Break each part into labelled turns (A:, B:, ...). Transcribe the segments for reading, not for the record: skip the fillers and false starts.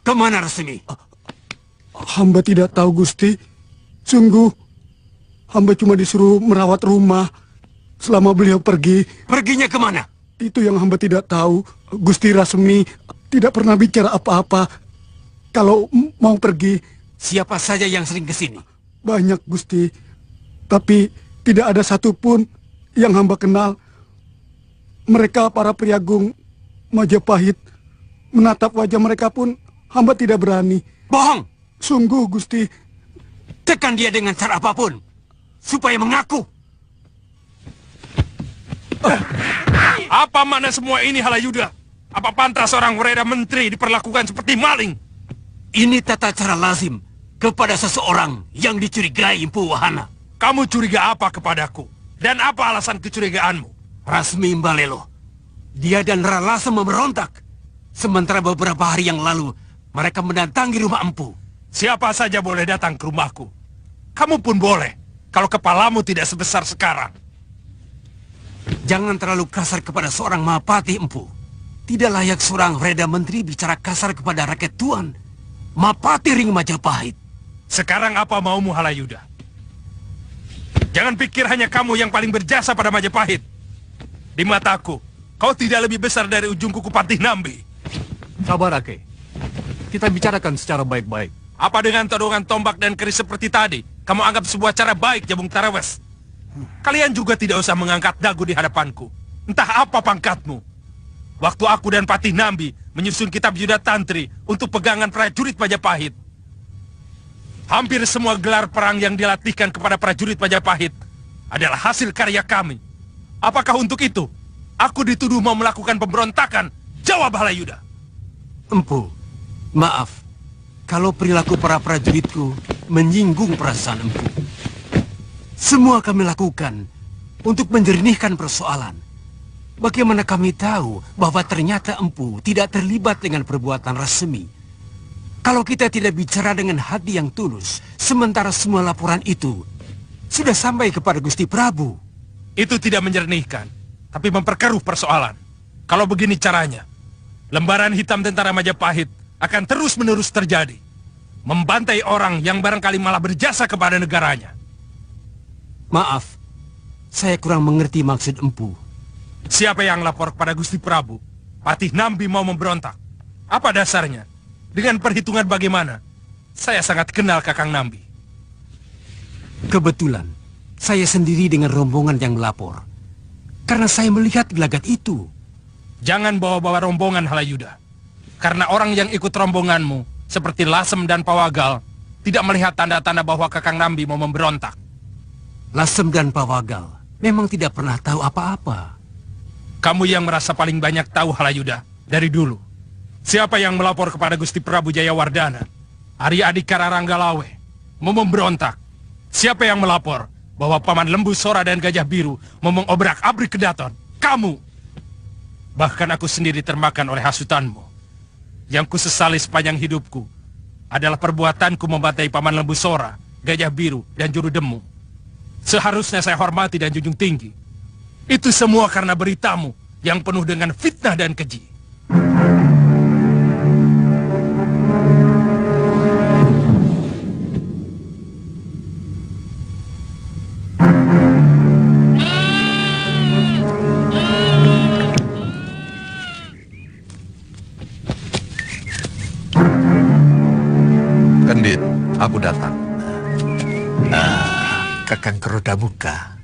A: Kemana Rasmi?
B: Hamba tidak tahu, Gusti. Sungguh, hamba cuma disuruh merawat rumah selama beliau pergi.
A: Perginya kemana?
B: Itu yang hamba tidak tahu. Gusti Rasmi tidak pernah bicara apa-apa kalau mau pergi.
A: Siapa saja yang sering ke sini?
B: Banyak, Gusti. Tapi tidak ada satupun yang hamba kenal. Mereka para priagung Majapahit. Menatap wajah mereka pun hamba tidak berani.
A: Bohong!
B: Sungguh, Gusti.
A: Tekan dia dengan cara apapun, supaya mengaku.
C: Apa makna semua ini, Halayuda? Apa pantas seorang Perdana Menteri diperlakukan seperti maling?
A: Ini tata cara lazim kepada seseorang yang dicurigai, Empu Wahana.
C: Kamu curiga apa kepadaku? Dan apa alasan kecurigaanmu?
A: Rasmi Mbalelo. Dia dan Ralasa memberontak. Sementara beberapa hari yang lalu, mereka mendatangi rumah Empu.
C: Siapa saja boleh datang ke rumahku. Kamu pun boleh, kalau kepalamu tidak sebesar sekarang.
A: Jangan terlalu kasar kepada seorang Mahapati, Empu. Tidak layak seorang Perdana Menteri bicara kasar kepada rakyat tuan. Mahapati Ring Majapahit.
C: Sekarang apa maumu, Halayuda? Jangan pikir hanya kamu yang paling berjasa pada Majapahit. Di mataku, kau tidak lebih besar dari ujung kuku Patih Nambi.
D: Sabar, Ake. Kita bicarakan secara baik-baik.
C: Apa dengan todongan tombak dan keris seperti tadi, kamu anggap sebuah cara baik, Jabung Tarawes? Kalian juga tidak usah mengangkat dagu di hadapanku. Entah apa pangkatmu. Waktu aku dan Patih Nambi menyusun kitab Yuda Tantri untuk pegangan prajurit Majapahit, hampir semua gelar perang yang dilatihkan kepada prajurit Majapahit adalah hasil karya kami. Apakah untuk itu aku dituduh mau melakukan pemberontakan? Jawab, Halayuda.
A: Empu, maaf kalau perilaku para prajuritku menyinggung perasaan Empu. Semua kami lakukan untuk menjernihkan persoalan. Bagaimana kami tahu bahwa ternyata Empu tidak terlibat dengan perbuatan Rasmi? Kalau kita tidak bicara dengan hati yang tulus, sementara semua laporan itu sudah sampai kepada Gusti Prabu.
C: Itu tidak menjernihkan, tapi memperkeruh persoalan. Kalau begini caranya, lembaran hitam tentara Majapahit akan terus-menerus terjadi. Membantai orang yang barangkali malah berjasa kepada negaranya.
A: Maaf, saya kurang mengerti maksud Empu.
C: Siapa yang lapor kepada Gusti Prabu? Patih Nambi mau memberontak. Apa dasarnya? Dengan perhitungan bagaimana? Saya sangat kenal Kakang Nambi.
A: Kebetulan, saya sendiri dengan rombongan yang melapor. Karena saya melihat gelagat itu.
C: Jangan bawa-bawa rombongan, Halayuda. Karena orang yang ikut rombonganmu, seperti Lasem dan Pawagal, tidak melihat tanda-tanda bahwa Kakang Nambi mau memberontak.
A: Lasem dan Pawagal memang tidak pernah tahu apa-apa.
C: Kamu yang merasa paling banyak tahu, Halayuda, dari dulu. Siapa yang melapor kepada Gusti Prabu Jayawardana, Arya Adhikara Ranggalawe, mau memberontak? Siapa yang melapor bahwa Paman Lembu Sora dan Gajah Biru mau mengobrak-abrik Kedaton? Kamu! Bahkan aku sendiri termakan oleh hasutanmu. Yang kusesali sepanjang hidupku adalah perbuatanku membantai Paman Lembu Sora, Gajah Biru, dan Juru Demu. Seharusnya saya hormati dan junjung tinggi. Itu semua karena beritamu yang penuh dengan fitnah dan keji.
E: Kendit, aku datang.
F: Kakang Kerodamuka.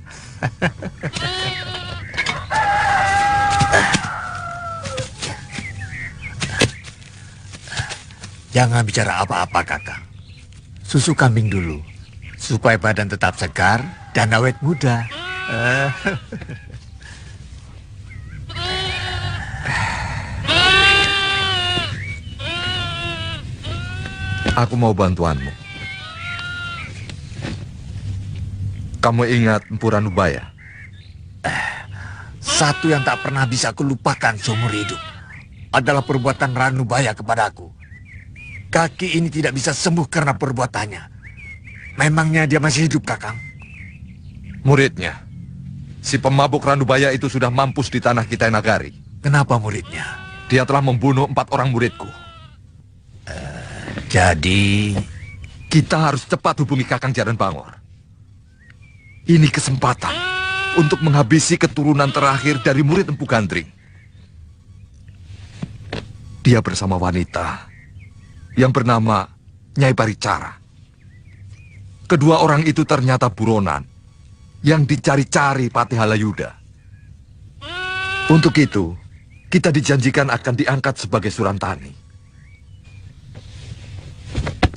F: Jangan bicara apa-apa, Kakang. Susu kambing dulu, supaya badan tetap segar dan awet muda.
E: Aku mau bantuanmu. Kamu ingat Empu Ranubaya?
F: Satu yang tak pernah bisa kulupakan seumur hidup adalah perbuatan Ranubaya kepadaku. Kaki ini tidak bisa sembuh karena perbuatannya. Memangnya dia masih hidup, Kakang?
E: Muridnya. Si pemabuk Ranubaya itu sudah mampus di tanah kita Nagari.
F: Kenapa muridnya?
E: Dia telah membunuh 4 orang muridku.
F: Jadi,
E: kita harus cepat hubungi Kakang Jaran Bangor. Ini kesempatan untuk menghabisi keturunan terakhir dari murid Empu Gandring. Dia bersama wanita yang bernama Nyai Baricara. Kedua orang itu ternyata buronan yang dicari-cari Patih Halayuda. Untuk itu, kita dijanjikan akan diangkat sebagai surantani.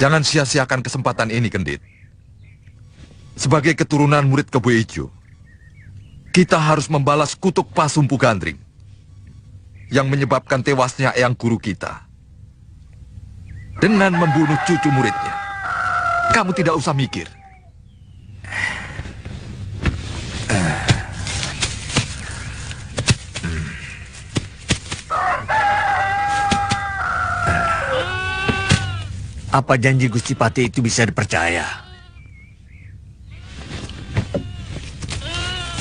E: Jangan sia-siakan kesempatan ini, Kendit. Sebagai keturunan murid Kebo Ijo, kita harus membalas kutuk palsu Empu Gandring yang menyebabkan tewasnya eyang guru kita dengan membunuh cucu muridnya. Kamu tidak usah mikir.
F: Apa janji Gusti Patih itu bisa dipercaya?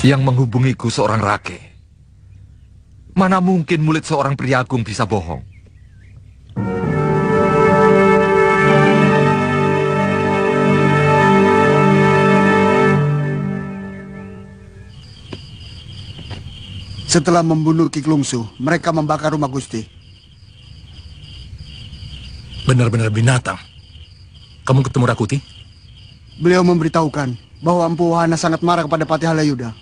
E: Yang menghubungiku seorang rake. Mana mungkin murid seorang priagung bisa bohong?
B: Setelah membunuh Ki Klungsu, mereka membakar rumah Gusti.
C: Benar-benar binatang. Kamu ketemu Rakuti?
B: Beliau memberitahukan bahwa Empu Wahana sangat marah kepada Patih Halayuda.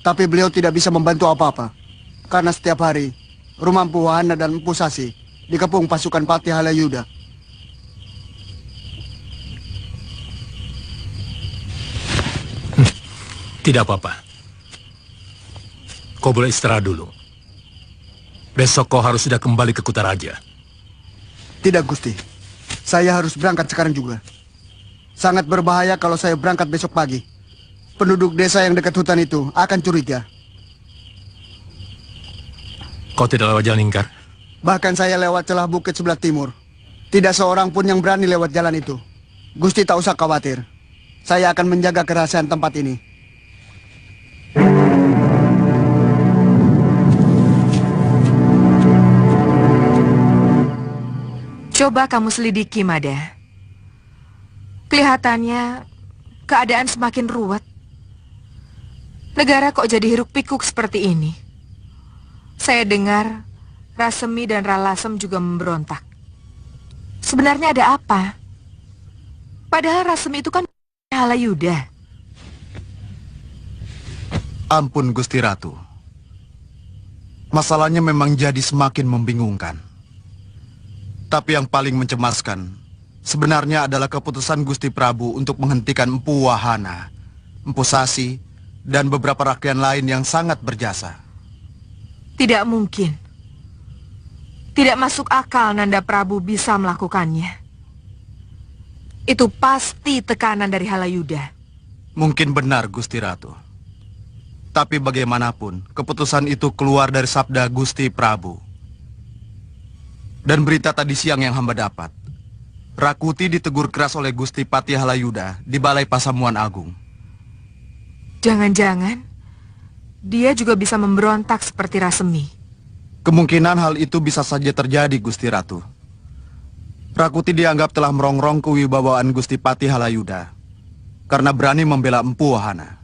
B: Tapi beliau tidak bisa membantu apa-apa. Karena setiap hari, rumah Empu Wahana dan Empu Sasi dikepung pasukan Patih Halayuda.
C: Tidak apa-apa. Kau boleh istirahat dulu. Besok kau harus sudah kembali ke Kutaraja.
B: Tidak, Gusti. Saya harus berangkat sekarang juga. Sangat berbahaya kalau saya berangkat besok pagi. Penduduk desa yang dekat hutan itu akan curiga.
C: Kau tidak lewat jalan lingkar?
B: Bahkan saya lewat celah bukit sebelah timur. Tidak seorang pun yang berani lewat jalan itu. Gusti tak usah khawatir. Saya akan menjaga kerahasiaan tempat ini.
G: Coba kamu selidiki, Mada. Kelihatannya keadaan semakin ruwet. Negara kok jadi hiruk-pikuk seperti ini. Saya dengar Rasemi dan Ralasem juga memberontak. Sebenarnya ada apa? Padahal Rasemi itu kan Halayuda.
H: Ampun Gusti Ratu. Masalahnya memang jadi semakin membingungkan. Tapi yang paling mencemaskan sebenarnya adalah keputusan Gusti Prabu untuk menghentikan Empu Wahana, Empu Sasi, dan beberapa rakyat lain yang sangat berjasa.
G: Tidak mungkin. Tidak masuk akal Nanda Prabu bisa melakukannya. Itu pasti tekanan dari Halayuda.
H: Mungkin benar Gusti Ratu. Tapi bagaimanapun, keputusan itu keluar dari sabda Gusti Prabu. Dan berita tadi siang yang hamba dapat, Rakuti ditegur keras oleh Gusti Patih Halayuda di Balai Pasamuan Agung.
G: Jangan-jangan dia juga bisa memberontak seperti Rasemi.
H: Kemungkinan hal itu bisa saja terjadi, Gusti Ratu. Rakuti dianggap telah merongrong kewibawaan Gusti Patih Halayuda karena berani membela Empu Wahana.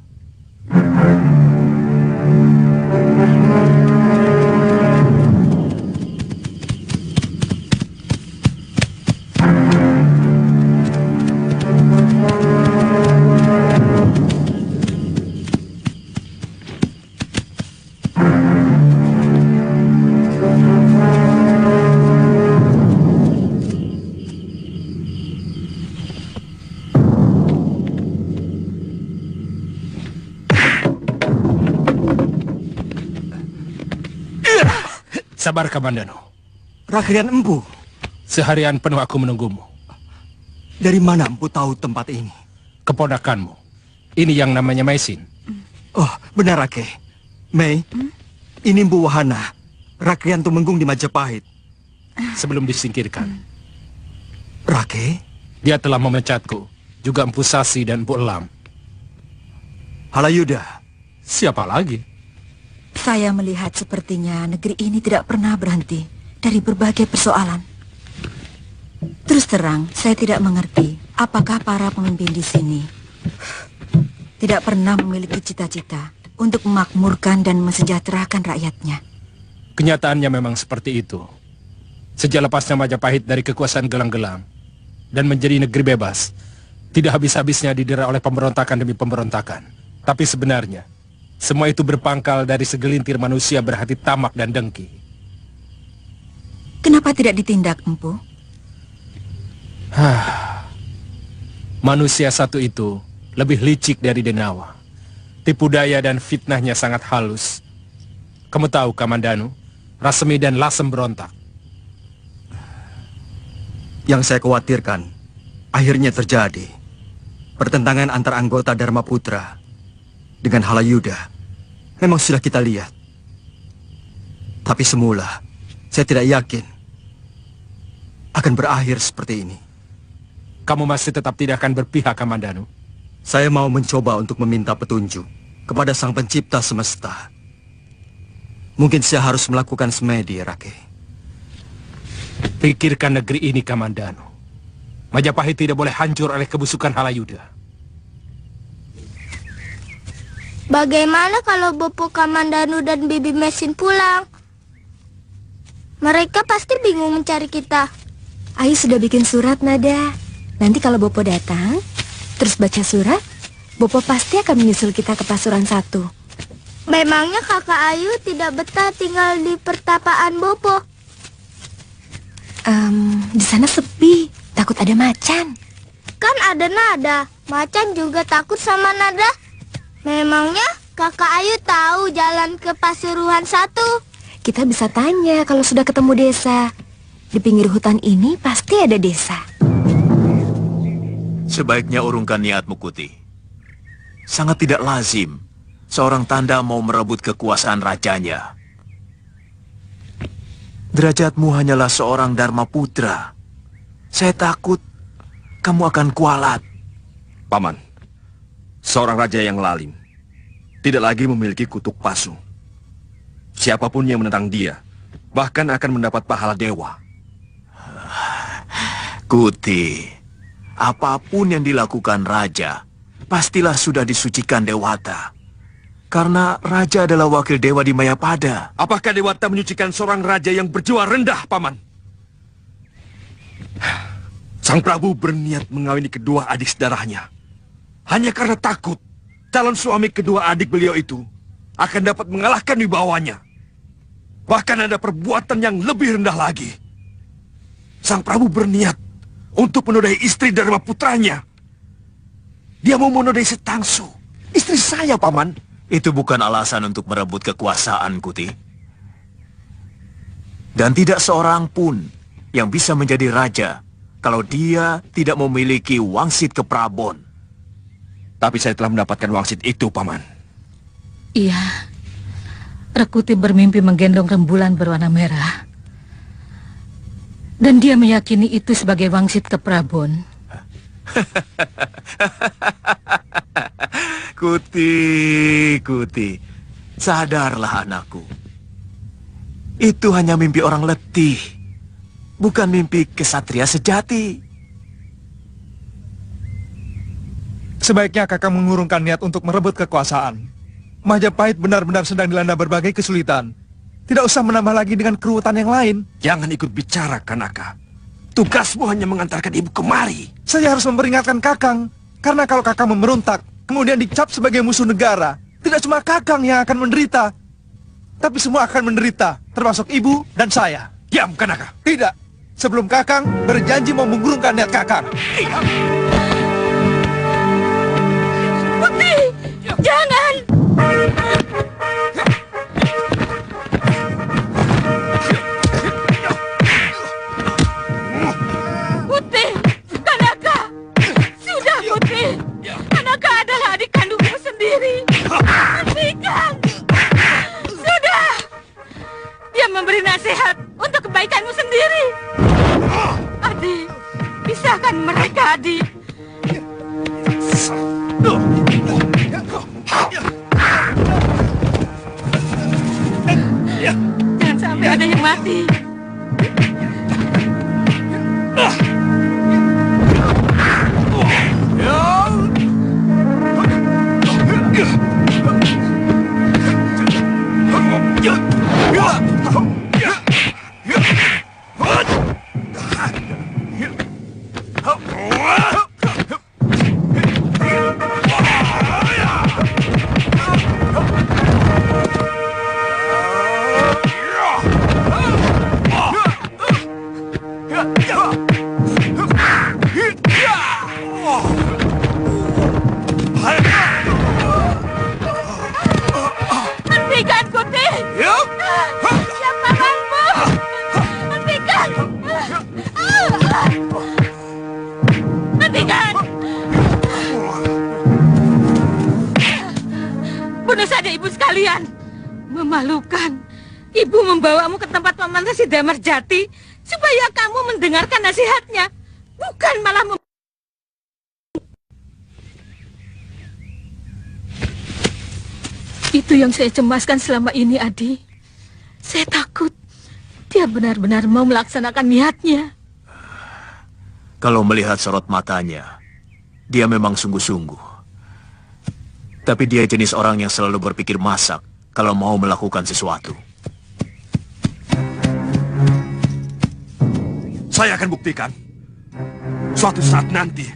C: Sabar, Kamandano.
A: Rakrian Empu,
C: Seharian penuh aku menunggumu.
A: dari mana Empu tahu tempat ini?
C: Keponakanmu. Ini yang namanya Maisin.
A: Oh, benar Rake. Mei, ini Empu Wahana, Rakrian Tumenggung di Majapahit.
C: Sebelum disingkirkan,
A: Rake,
C: dia telah memecatku. Juga Empu Sasi dan Empu Elam.
A: Halayuda,
C: Siapa lagi?
I: Saya melihat sepertinya negeri ini tidak pernah berhenti dari berbagai persoalan. Terus terang, saya tidak mengerti apakah para pemimpin di sini tidak pernah memiliki cita-cita untuk memakmurkan dan mensejahterakan rakyatnya.
C: Kenyataannya memang seperti itu. Sejak lepasnya Majapahit dari kekuasaan gelang-gelang dan menjadi negeri bebas, tidak habis-habisnya didera oleh pemberontakan demi pemberontakan. Tapi sebenarnya, semua itu berpangkal dari segelintir manusia berhati tamak dan dengki.
I: Kenapa tidak ditindak, Empu?
C: Manusia satu itu lebih licik dari Denawa. Tipu daya dan fitnahnya sangat halus. Kamu tahu, Kamandanu, Rasemi dan Lasem berontak.
J: Yang saya khawatirkan, akhirnya terjadi pertentangan antara anggota Dharma Putra dengan Halayuda. Memang sudah kita lihat. Tapi semula, saya tidak yakin akan berakhir seperti ini.
C: Kamu masih tetap tidak akan berpihak, Kamandanu?
J: Saya mau mencoba untuk meminta petunjuk kepada Sang Pencipta Semesta. Mungkin saya harus melakukan semedi, Rake.
C: Pikirkan negeri ini, Kamandanu. Majapahit tidak boleh hancur oleh kebusukan Halayuda.
K: Bagaimana kalau Bopo Kamandanu dan Bibi Mesin pulang? Mereka pasti bingung mencari kita.
L: Ayu sudah bikin surat, Nada. Nanti kalau Bopo datang, terus baca surat, Bopo pasti akan menyusul kita ke Pasuruan 1.
K: Memangnya kakak Ayu tidak betah tinggal di pertapaan Bopo?
L: Di sana sepi, takut ada macan.
K: Kan ada Nada, macan juga takut sama Nada. Memangnya kakak Ayu tahu jalan ke Pasuruan 1?
L: Kita bisa tanya kalau sudah ketemu desa. Di pinggir hutan ini pasti ada desa.
M: Sebaiknya urungkan niatmu, Kuti. Sangat tidak lazim seorang tanda mau merebut kekuasaan rajanya. Derajatmu hanyalah seorang Dharma Putra. Saya takut kamu akan kualat.
N: Paman, seorang raja yang lalim tidak lagi memiliki kutuk pasu. Siapapun yang menentang dia bahkan akan mendapat pahala dewa.
M: Kuti, apapun yang dilakukan raja pastilah sudah disucikan Dewata. Karena raja adalah wakil dewa di Mayapada.
N: Apakah Dewata menyucikan seorang raja yang berjiwa rendah, Paman? Sang Prabu berniat mengawini kedua adik sedarahnya hanya karena takut calon suami kedua adik beliau itu akan dapat mengalahkan wibawanya. Bahkan ada perbuatan yang lebih rendah lagi. Sang Prabu berniat untuk menodai istri Dharma putranya. Dia mau menodai Setangsu, istri saya, Paman.
M: Itu bukan alasan untuk merebut kekuasaan, Kuti. Dan tidak seorang pun yang bisa menjadi raja kalau dia tidak memiliki wangsit keprabon.
N: Tapi saya telah mendapatkan wangsit itu, Paman.
O: Iya. Rekuti bermimpi menggendong rembulan berwarna merah. Dan dia meyakini itu sebagai wangsit keprabon.
M: Kuti, sadarlah anakku. Itu hanya mimpi orang letih, bukan mimpi kesatria sejati.
H: Sebaiknya kakak mengurungkan niat untuk merebut kekuasaan. Majapahit benar-benar sedang dilanda berbagai kesulitan. Tidak usah menambah lagi dengan keruwetan yang lain.
N: Jangan ikut bicara, Kanaka. Tugasmu hanya mengantarkan ibu kemari.
H: Saya harus memperingatkan Kakang. Karena kalau Kakang memberontak, kemudian dicap sebagai musuh negara, tidak cuma Kakang yang akan menderita, tapi semua akan menderita, termasuk ibu dan saya.
N: Diam, Kanaka.
H: Tidak. Sebelum Kakang berjanji mau mengurungkan niat Kakang.
K: Putih, jangan.
O: Putih, Kanaka. Sudah, Putih. Kanaka adalah adik kandungmu sendiri. Hentikan. Sudah. Dia memberi nasihat untuk kebaikanmu sendiri. Adik, pisahkan mereka, adik. Jangan sampai ada yang mati. Hentikan, Gusti! Siapa kamu? Hentikan! Hentikan! Bunuh saja ibu sekalian. Memalukan. Ibu membawamu ke tempat Paman Resi Damarjati supaya kamu mendengarkan nasihatnya, bukan malah Itu yang saya cemaskan selama ini, Adi. Saya takut dia benar-benar mau melaksanakan niatnya.
M: Kalau melihat sorot matanya, dia memang sungguh-sungguh. Tapi dia jenis orang yang selalu berpikir masak kalau mau melakukan sesuatu.
N: Saya akan buktikan. Suatu saat nanti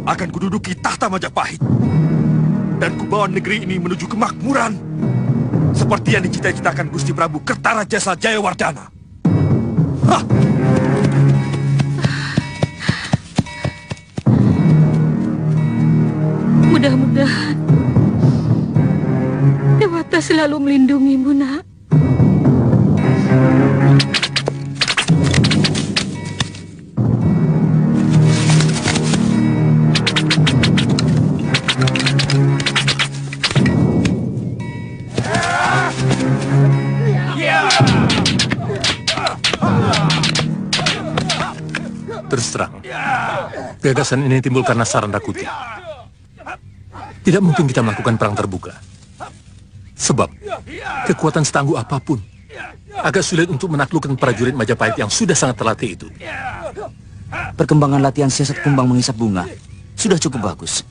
N: akan kududuki tahta Majapahit. Dan kubawa negeri ini menuju kemakmuran. Seperti yang dicita-citakan Gusti Prabu Kertarajasa Jayawardana. Hah!
O: Mudah-mudahan Dewata selalu melindungimu, nak.
C: Terus terang, gagasan ini timbul karena saran Rakuti. Tidak mungkin kita melakukan perang terbuka. Sebab, kekuatan setangguh apapun, agak sulit untuk menaklukkan prajurit Majapahit yang sudah sangat terlatih itu.
P: Perkembangan latihan siasat kumbang mengisap bunga sudah cukup bagus.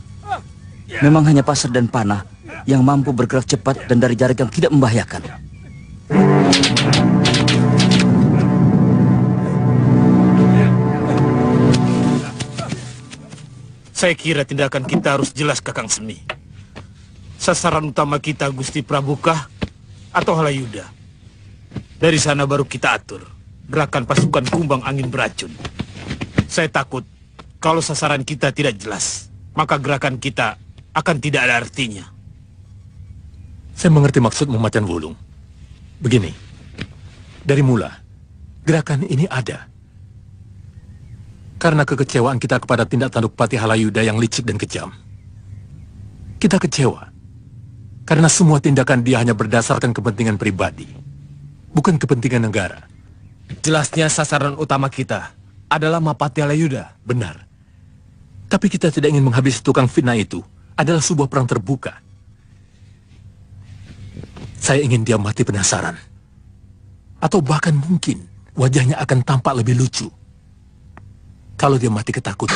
P: Memang hanya Pasar dan Panah yang mampu bergerak cepat dan dari jarak yang tidak membahayakan.
M: Saya kira tindakan kita harus jelas, Kakang Semi. Sasaran utama kita Gusti Prabukah atau Halayuda. Dari sana baru kita atur gerakan pasukan kumbang angin beracun. Saya takut kalau sasaran kita tidak jelas, maka gerakan kita akan tidak ada artinya.
C: Saya mengerti maksudmu, Macan Wulung. Begini, dari mula, gerakan ini ada. Karena kekecewaan kita kepada tindak tanduk Patih Halayuda yang licik dan kejam. Kita kecewa. Karena semua tindakan dia hanya berdasarkan kepentingan pribadi. Bukan kepentingan negara.
Q: Jelasnya sasaran utama kita adalah Mapati Halayuda.
C: Benar. Tapi kita tidak ingin menghabisi tukang fitnah itu. Adalah sebuah perang terbuka. Saya ingin dia mati penasaran. Atau bahkan mungkin wajahnya akan tampak lebih lucu kalau dia mati ketakutan.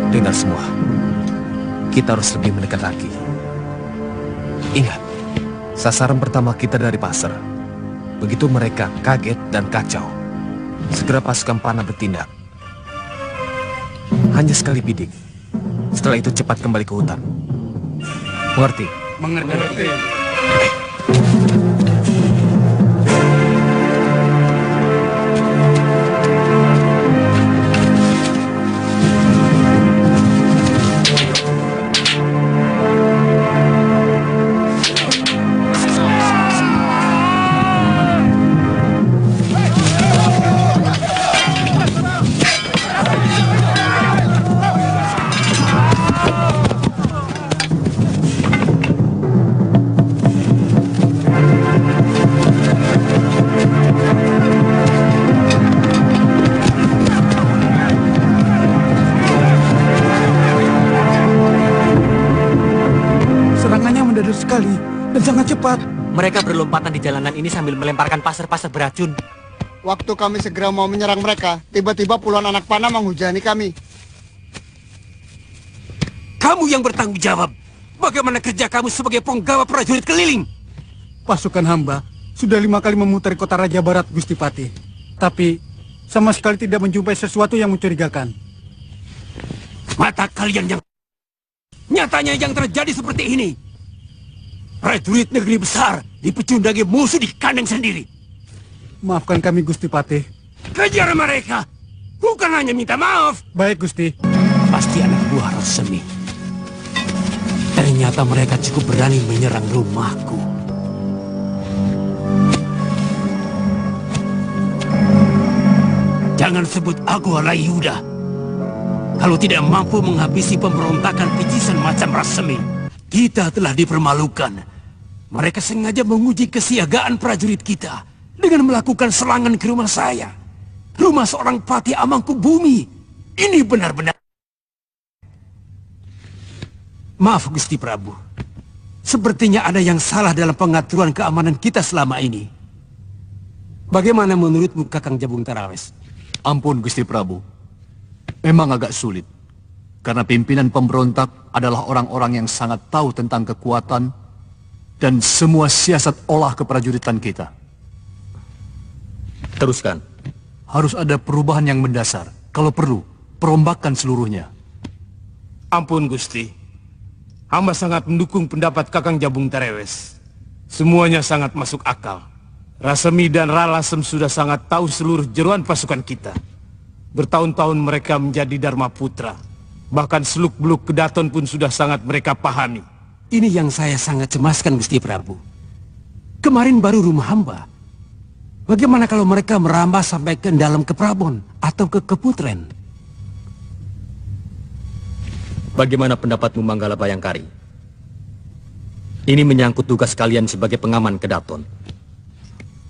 Q: Dengar semua, kita harus lebih mendekat lagi. Ingat, sasaran pertama kita dari Pasar. Begitu mereka kaget dan kacau, segera pasukan Panah bertindak. Hanya sekali bidik. Setelah itu cepat kembali ke hutan. Mengerti?
B: Mengerti. Sekali dan sangat cepat.
P: Mereka berlompatan di jalanan ini sambil melemparkan pasar-pasar beracun.
R: Waktu kami segera mau menyerang mereka, tiba-tiba puluhan anak panah menghujani kami.
A: Kamu yang bertanggung jawab. Bagaimana kerja kamu sebagai penggawa prajurit keliling?
B: Pasukan hamba sudah 5 kali memutari kota Raja Barat, Gusti Patih. Tapi sama sekali tidak menjumpai sesuatu yang mencurigakan.
A: Mata kalian yang... Nyatanya yang terjadi seperti ini. Prajurit negeri besar dipecundangi musuh di kandang sendiri.
B: Maafkan kami, Gusti Patih.
A: Kejar mereka. Bukan hanya minta maaf.
B: Baik, Gusti.
A: Pasti anak buah Rasemi. Ternyata mereka cukup berani menyerang rumahku. Jangan sebut aku Halayuda. Kalau tidak mampu menghabisi pemberontakan picisan macam Rasemi, kita telah dipermalukan. Mereka sengaja menguji kesiagaan prajurit kita dengan melakukan serangan ke rumah saya. Rumah seorang Patih Amangkubumi. Ini benar-benar... Maaf, Gusti Prabu. Sepertinya ada yang salah dalam pengaturan keamanan kita selama ini. Bagaimana menurutmu, Kakang Jabung Tarawes?
D: Ampun, Gusti Prabu. Memang agak sulit. Karena pimpinan pemberontak adalah orang-orang yang sangat tahu tentang kekuatan dan semua siasat olah keprajuritan kita.
P: Teruskan.
D: Harus ada perubahan yang mendasar. Kalau perlu, perombakan seluruhnya.
M: Ampun, Gusti. Hamba sangat mendukung pendapat Kakang Jabung Tarawes. Semuanya sangat masuk akal. Rasemi dan Ralasem sudah sangat tahu seluruh jeroan pasukan kita. Bertahun-tahun mereka menjadi Dharma Putra. Bahkan seluk-beluk Kedaton pun sudah sangat mereka pahami.
A: Ini yang saya sangat cemaskan, Gusti Prabu. Kemarin baru rumah hamba. Bagaimana kalau mereka merambah sampai ke dalam Keprabon atau ke Keputren?
P: Bagaimana pendapatmu, Manggala Bayangkari? Ini menyangkut tugas kalian sebagai pengaman Kedaton.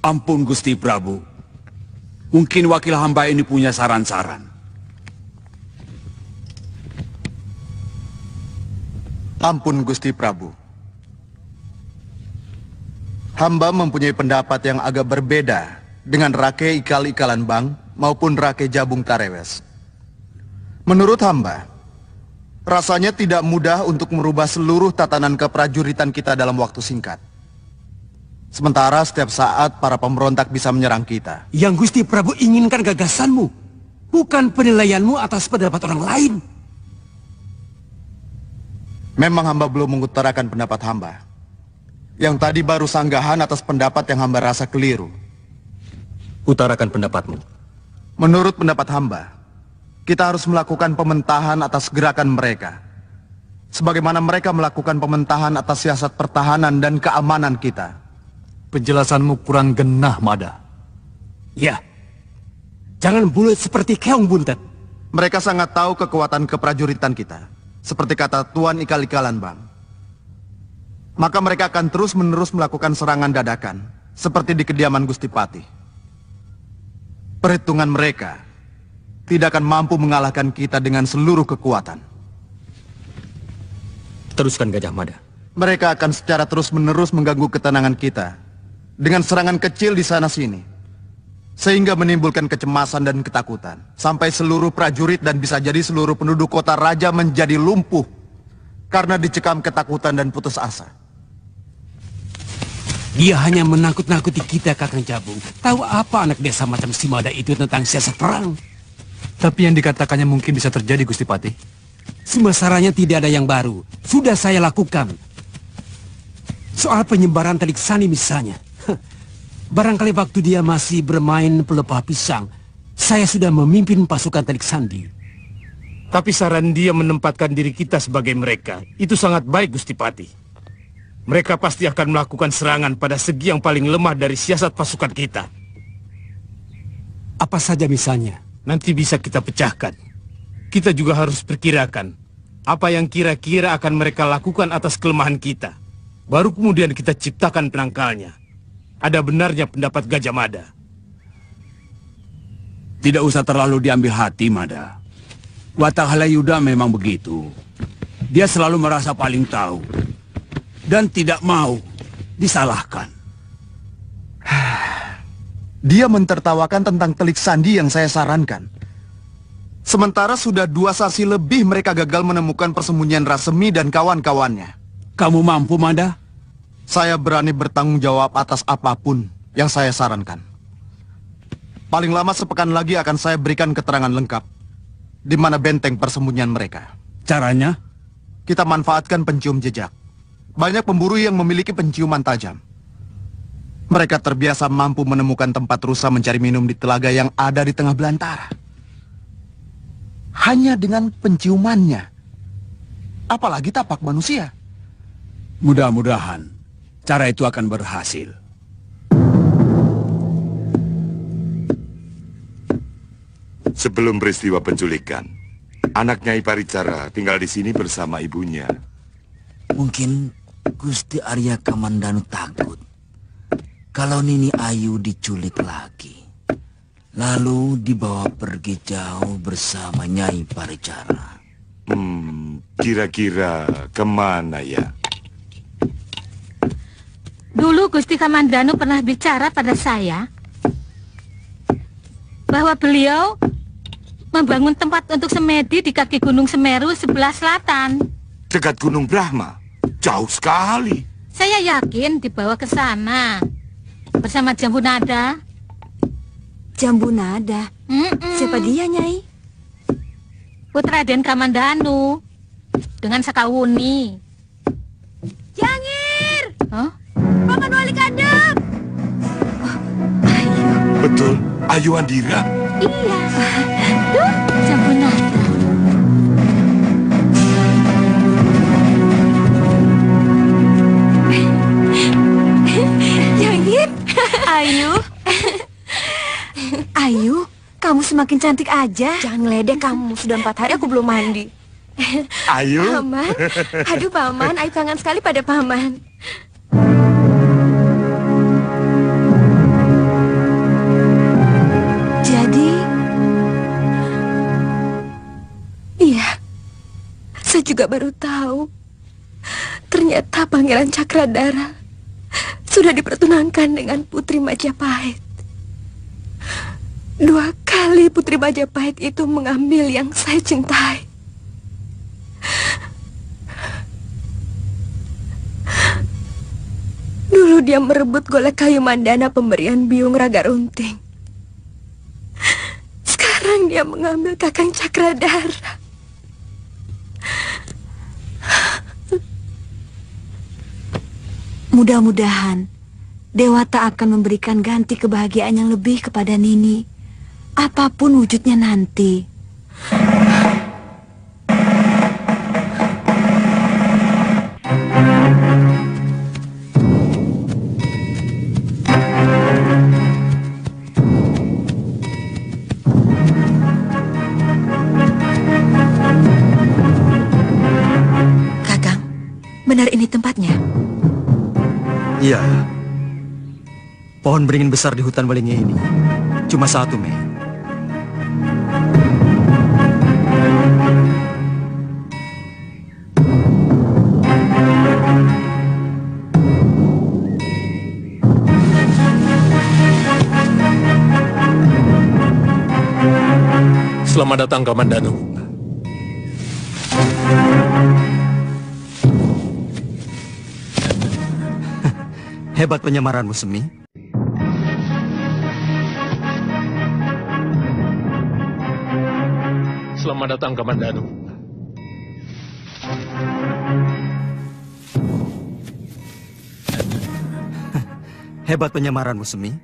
S: Ampun, Gusti Prabu. Mungkin wakil hamba ini punya saran-saran.
H: Ampun, Gusti Prabu. Hamba mempunyai pendapat yang agak berbeda dengan Rake Ikal-Ikalan Bang maupun Rake Jabung Tarawes. Menurut hamba, rasanya tidak mudah untuk merubah seluruh tatanan keprajuritan kita dalam waktu singkat. Sementara setiap saat para pemberontak bisa menyerang kita.
A: Yang Gusti Prabu inginkan gagasanmu, bukan penilaianmu atas pendapat orang lain.
H: Memang hamba belum mengutarakan pendapat hamba. Yang tadi baru sanggahan atas pendapat yang hamba rasa keliru.
P: Utarakan pendapatmu.
H: Menurut pendapat hamba, kita harus melakukan pementahan atas gerakan mereka. Sebagaimana mereka melakukan pementahan atas siasat pertahanan dan keamanan kita.
D: Penjelasanmu kurang genah, Mada.
A: Ya, jangan bulat seperti keong buntet.
H: Mereka sangat tahu kekuatan keprajuritan kita. Seperti kata Tuan Ikal-Ikalan Bang. Maka mereka akan terus-menerus melakukan serangan dadakan. Seperti di kediaman Gusti Patih. Perhitungan mereka tidak akan mampu mengalahkan kita dengan seluruh kekuatan.
P: Teruskan, Gajah Mada.
H: Mereka akan secara terus-menerus mengganggu ketenangan kita dengan serangan kecil di sana-sini, sehingga menimbulkan kecemasan dan ketakutan, sampai seluruh prajurit dan bisa jadi seluruh penduduk kota raja menjadi lumpuh karena dicekam ketakutan dan putus asa.
A: Dia hanya menakut-nakuti kita, Kakang Jabung. Tahu apa anak desa macam si Mada itu tentang siasat perang?
D: Tapi yang dikatakannya mungkin bisa terjadi, Gusti Patih.
A: Semasaranya tidak ada yang baru. Sudah saya lakukan. Soal penyebaran telik sandi misalnya. Barangkali waktu dia masih bermain pelepah pisang, saya sudah memimpin pasukan telik sandi.
M: Tapi saran dia menempatkan diri kita sebagai mereka, itu sangat baik, Gusti Patih. Mereka pasti akan melakukan serangan pada segi yang paling lemah dari siasat pasukan kita.
A: Apa saja misalnya?
M: Nanti bisa kita pecahkan. Kita juga harus perkirakan apa yang kira-kira akan mereka lakukan atas kelemahan kita. Baru kemudian kita ciptakan penangkalnya. Ada benarnya pendapat Gajah Mada.
S: Tidak usah terlalu diambil hati, Mada. Watak Halayuda memang begitu. Dia selalu merasa paling tahu. Dan tidak mau disalahkan.
H: Dia mentertawakan tentang telik sandi yang saya sarankan. Sementara sudah 2 sasi lebih mereka gagal menemukan persembunyian Rasemi dan kawan-kawannya.
S: Kamu mampu, Mada?
H: Saya berani bertanggung jawab atas apapun yang saya sarankan. Paling lama sepekan lagi akan saya berikan keterangan lengkap di mana benteng persembunyian mereka.
S: Caranya?
H: Kita manfaatkan pencium jejak. Banyak pemburu yang memiliki penciuman tajam. Mereka terbiasa mampu menemukan tempat rusa mencari minum di telaga yang ada di tengah belantara. Hanya dengan penciumannya. Apalagi tapak manusia.
S: Mudah-mudahan cara itu akan berhasil.
T: Sebelum peristiwa penculikan, anak Nyai Paricara tinggal di sini bersama ibunya.
P: Mungkin Gusti Arya Kamandanu takut kalau Nini Ayu diculik lagi, lalu dibawa pergi jauh bersama Nyai Paricara.
T: Kira-kira kemana ya?
O: Dulu Gusti Kamandanu pernah bicara pada saya bahwa beliau membangun tempat untuk semedi di kaki Gunung Semeru sebelah selatan.
T: Dekat Gunung Brahma? Jauh sekali.
O: Saya yakin dibawa ke sana bersama Jambu Nada.
L: Jambu Nada? Siapa dia, Nyai?
O: Putra Den Kamandanu dengan Sakawuni.
K: Jangir!
O: Hah?
K: Paman Wali Kadep!
T: Betul, Ayu Andira.
O: Iya. Tuh, Jambu Nada.
L: Jangir! Ayu! Ayu, kamu semakin cantik aja. Jangan ngeledek kamu, sudah 4 hari aku belum mandi.
T: Ayu?
L: Paman, aduh Paman, Ayu kangen sekali pada Paman. Jadi, iya, saya juga baru tahu. Ternyata Pangeran Cakradara sudah dipertunangkan dengan Putri Majapahit. 2 kali Putri Majapahit itu mengambil yang saya cintai. Dulu dia merebut golek kayu mandana pemberian Biung Raga Runting. Sekarang dia mengambil Kakang Cakradara. Mudah-mudahan Dewata akan memberikan ganti kebahagiaan yang lebih kepada Nini, apapun wujudnya nanti. Kakang, benar ini tempatnya?
J: Iya. Pohon beringin besar di hutan Walingi ini cuma 1, Mei.
C: Selamat datang, Kamandanu.
J: Hebat penyamaranmu, Semi.
C: Selamat datang, Kamandanu.
J: Hebat penyamaranmu, Semi.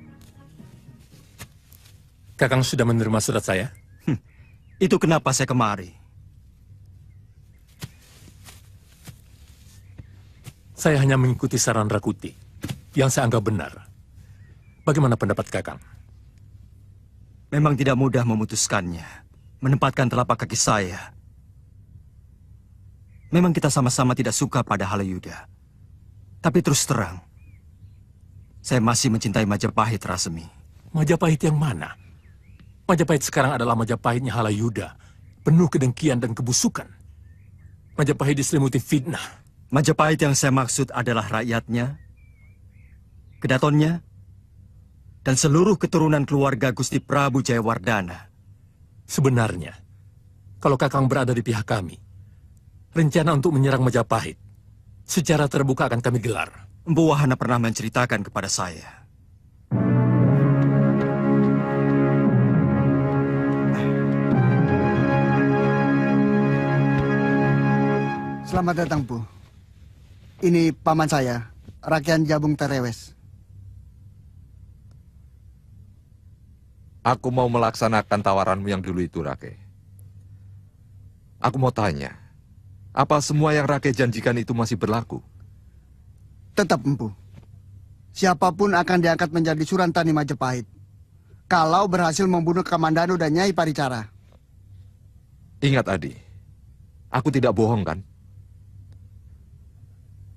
C: Kakang sudah menerima surat saya?
J: Itu kenapa saya kemari.
C: Saya hanya mengikuti saran Rakuti yang saya anggap benar. Bagaimana pendapat Kakang?
J: Memang tidak mudah memutuskannya, menempatkan telapak kaki saya. Memang kita sama-sama tidak suka pada Halayuda. Tapi terus terang, saya masih mencintai Majapahit, Rasemi.
C: Majapahit yang mana? Majapahit sekarang adalah Majapahitnya Halayuda, penuh kedengkian dan kebusukan. Majapahit diselimuti fitnah.
J: Majapahit yang saya maksud adalah rakyatnya, kedatonnya, dan seluruh keturunan keluarga Gusti Prabu Jayawardana.
C: Sebenarnya, kalau Kakang berada di pihak kami, rencana untuk menyerang Majapahit secara terbuka akan kami gelar.
J: Empu Wahana pernah menceritakan kepada saya.
R: Selamat datang, Bu. Ini paman saya, Rakyat Jabung Terewes.
E: Aku mau melaksanakan tawaranmu yang dulu itu, Rake. Aku mau tanya, apa semua yang Rake janjikan itu masih berlaku?
R: Tetap, Empu. Siapapun akan diangkat menjadi Surantani Majapahit kalau berhasil membunuh Kamandanu dan Nyai Paricara.
E: Ingat, Adi. Aku tidak bohong, kan?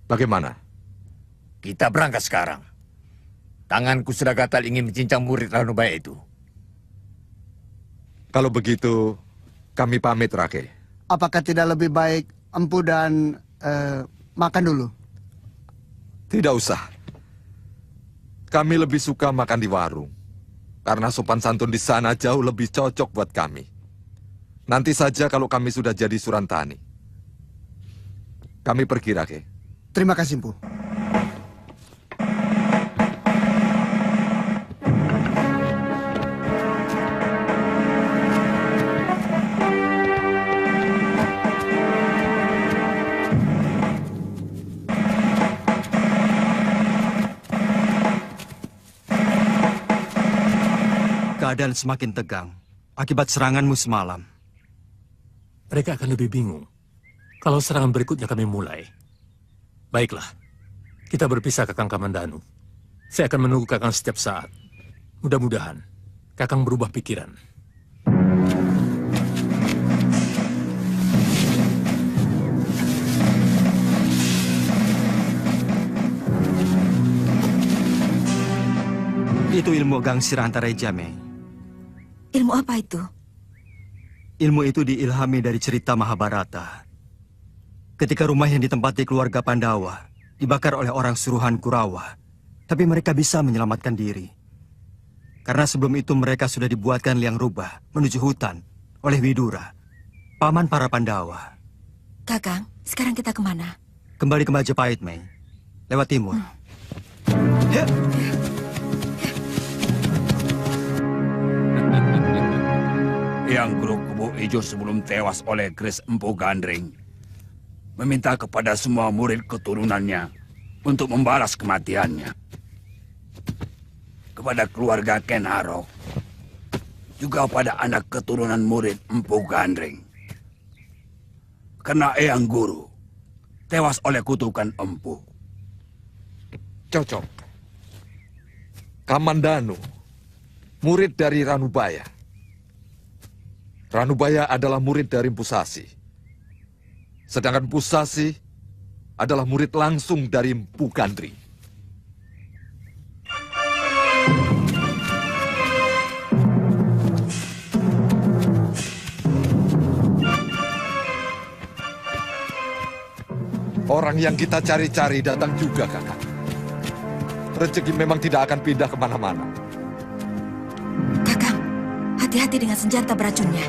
E: Bagaimana?
F: Kita berangkat sekarang. Tanganku sudah gatal ingin mencincang murid Ranubaya itu.
E: Kalau begitu, kami pamit, Rake.
R: Apakah tidak lebih baik Empu dan makan dulu?
E: Tidak usah. Kami lebih suka makan di warung. Karena sopan santun di sana jauh lebih cocok buat kami. Nanti saja kalau kami sudah jadi Surantani. Kami pergi, Rake.
R: Terima kasih, Empu.
J: Keadaan semakin tegang akibat seranganmu semalam.
U: Mereka akan lebih bingung kalau serangan berikutnya kami mulai. Baiklah, kita berpisah, Kakang Kamandanu. Saya akan menunggu Kakang setiap saat. Mudah-mudahan Kakang berubah pikiran.
J: Itu ilmu Gangsir Antara Jame.
I: Ilmu apa itu?
J: Ilmu itu diilhami dari cerita Mahabharata. Ketika rumah yang ditempati keluarga Pandawa dibakar oleh orang suruhan Kurawa, tapi mereka bisa menyelamatkan diri. Karena sebelum itu mereka sudah dibuatkan liang rubah menuju hutan oleh Widura, paman para Pandawa.
I: Kakang, sekarang kita kemana?
J: Kembali ke Majapahit, Mei. Lewat timur.
S: Yang Guru Kubu Ijo sebelum tewas oleh Kris Empu Gandring meminta kepada semua murid keturunannya untuk membalas kematiannya. Kepada keluarga Ken Arok, juga pada anak keturunan murid Empu Gandring. Karena Eyang Guru tewas oleh kutukan Empu.
E: Cocok. Kamandanu, murid dari Ranubaya. Ranubaya adalah murid dari Pusasi. Sedangkan Pusasi adalah murid langsung dari Empu Gandring. Orang yang kita cari-cari datang juga, Kakak. Rezeki memang tidak akan pindah kemana-mana.
I: Kakang, hati-hati dengan senjata beracunnya.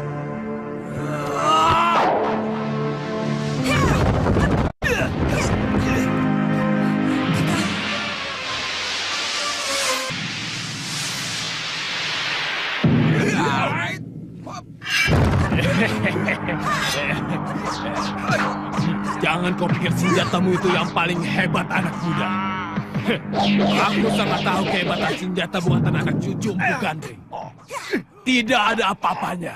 U: Jangan kau pikir senjatamu itu yang paling hebat, anak muda. Aku sangat tahu kehebatan senjata buatan anak cucu Empu Gandring. Tidak ada apa-apanya.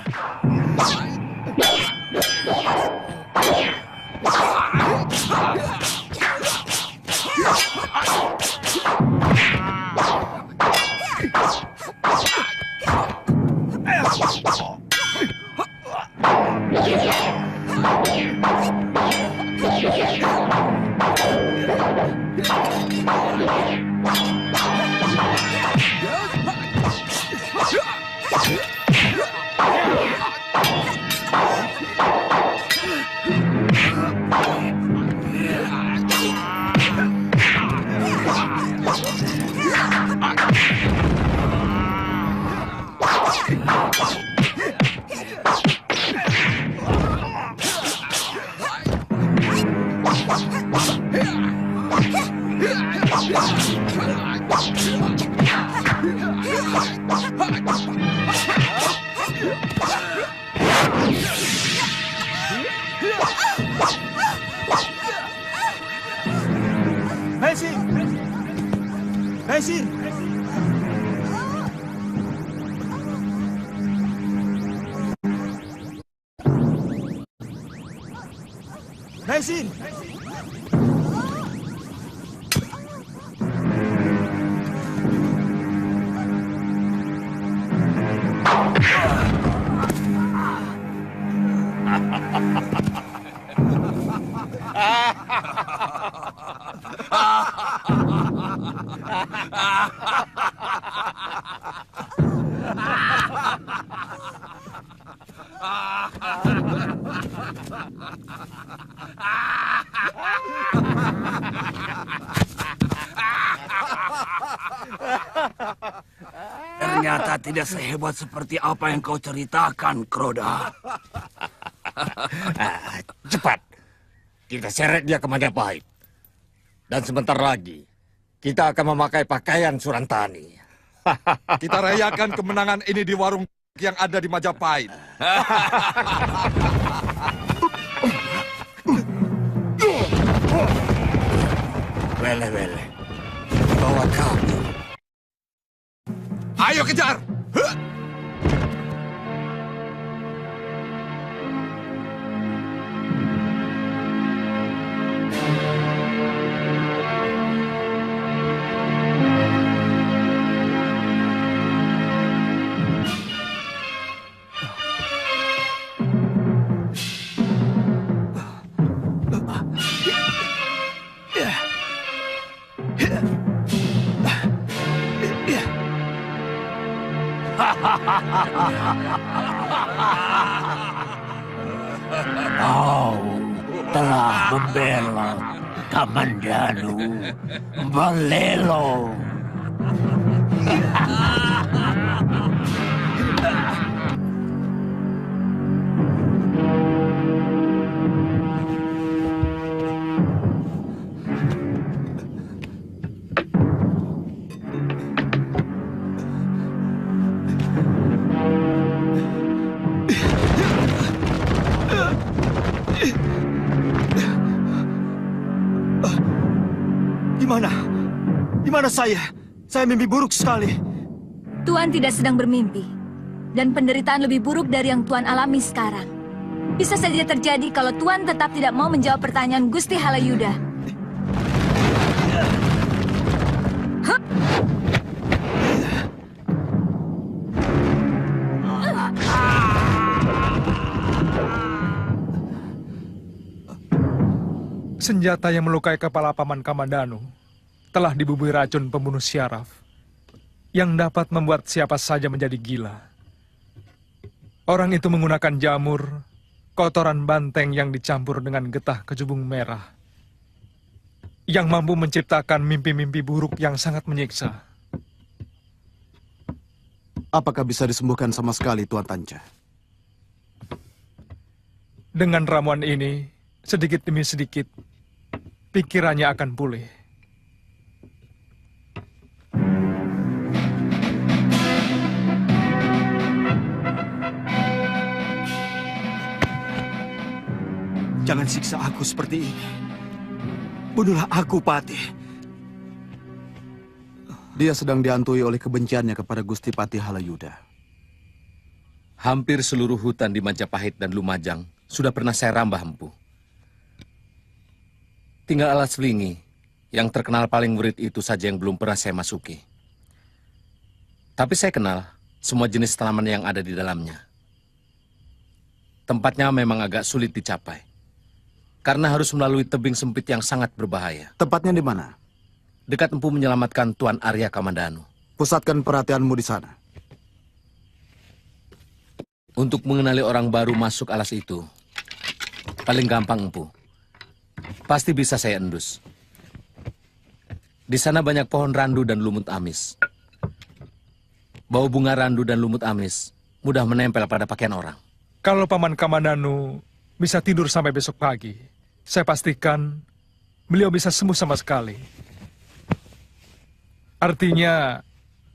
J: Resin!
S: Ternyata tidak sehebat seperti apa yang kau ceritakan, Kroda.
F: Cepat, kita seret dia ke Majapahit. Dan sebentar lagi, kita akan memakai pakaian Surantani.
E: Kita rayakan kemenangan ini di warung yang ada di Majapahit.
F: Wele-wele, bawa kabur.
E: Ayo kejar!
S: Kau telah membela Kamandanu Balelo.
J: Di mana saya? Saya mimpi buruk sekali.
L: Tuan tidak sedang bermimpi. Dan penderitaan lebih buruk dari yang Tuan alami sekarang. Bisa saja terjadi kalau Tuan tetap tidak mau menjawab pertanyaan Gusti Halayuda.
C: Senjata yang melukai kepala Paman Kamandanu telah dibubui racun pembunuh syaraf yang dapat membuat siapa saja menjadi gila. Orang itu menggunakan jamur, kotoran banteng yang dicampur dengan getah kejubung merah yang mampu menciptakan mimpi-mimpi buruk yang sangat menyiksa.
H: Apakah bisa disembuhkan sama sekali, Tuan Tanca?
C: Dengan ramuan ini, sedikit demi sedikit, pikirannya akan pulih.
J: Jangan siksa aku seperti ini. Bunuhlah aku, Patih.
H: Dia sedang dihantui oleh kebenciannya kepada Gusti Patih Halayuda.
Q: Hampir seluruh hutan di Majapahit dan Lumajang sudah pernah saya rambah, Empu. Tinggal Alas Selingi, yang terkenal paling murid itu saja yang belum pernah saya masuki. Tapi saya kenal semua jenis tanaman yang ada di dalamnya. Tempatnya memang agak sulit dicapai. Karena harus melalui tebing sempit yang sangat berbahaya.
H: Tempatnya di mana?
Q: Dekat Empu menyelamatkan Tuan Arya Kamandanu.
H: Pusatkan perhatianmu di sana.
Q: Untuk mengenali orang baru masuk alas itu, paling gampang Empu. Pasti bisa saya endus. Di sana banyak pohon randu dan lumut amis. Bau bunga randu dan lumut amis mudah menempel pada pakaian orang.
C: Kalau Paman Kamandanu bisa tidur sampai besok pagi, saya pastikan beliau bisa sembuh sama sekali. Artinya,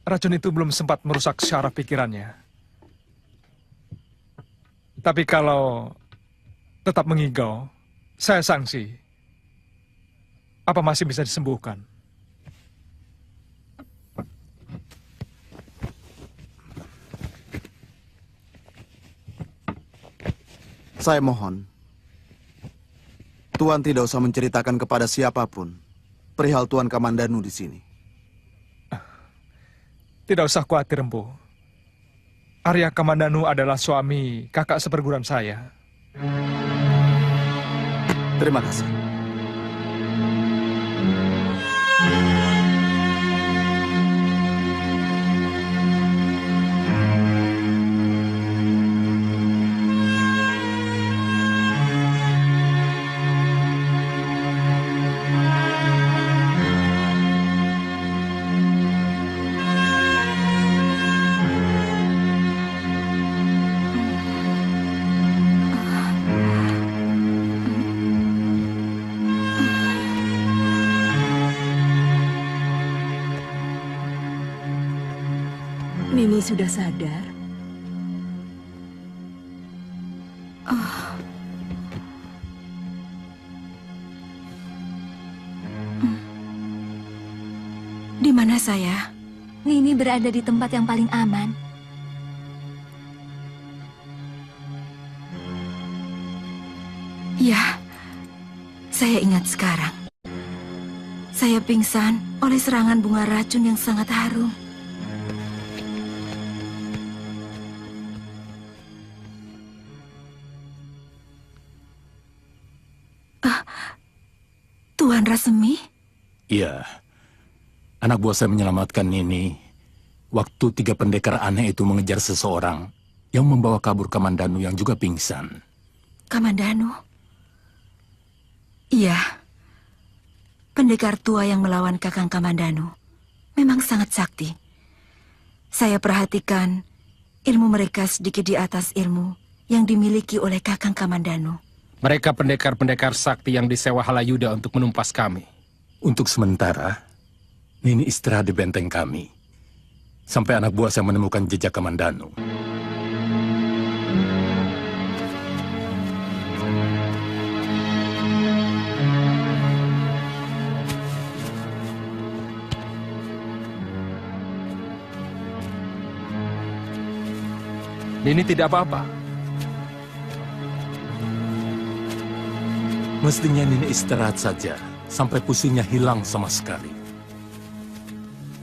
C: racun itu belum sempat merusak syaraf pikirannya. Tapi kalau tetap mengigau, saya sanksi. Apa masih bisa disembuhkan?
H: Saya mohon, Tuan tidak usah menceritakan kepada siapapun perihal Tuan Kamandanu di sini.
C: Tidak usah khawatir, Empu. Arya Kamandanu adalah suami kakak seperguruan saya.
H: Terima kasih.
I: Nini sudah sadar? Di mana saya?
L: Nini berada di tempat yang paling aman.
I: Ya, saya ingat sekarang. Saya pingsan oleh serangan bunga racun yang sangat harum. Tuan Rasemi?
U: Iya. Anak buah saya menyelamatkan Nini waktu 3 pendekar aneh itu mengejar seseorang yang membawa kabur Kamandanu yang juga pingsan.
I: Kamandanu? Iya. Pendekar tua yang melawan Kakang Kamandanu memang sangat sakti. Saya perhatikan ilmu mereka sedikit di atas ilmu yang dimiliki oleh Kakang Kamandanu.
C: Mereka pendekar-pendekar sakti yang disewa Halayuda untuk menumpas kami.
U: Untuk sementara, Nini istirahat di benteng kami. Sampai anak buah saya menemukan jejak Kamandanu.
C: Nini tidak apa-apa.
U: Mestinya Nini istirahat saja, sampai pusingnya hilang sama sekali.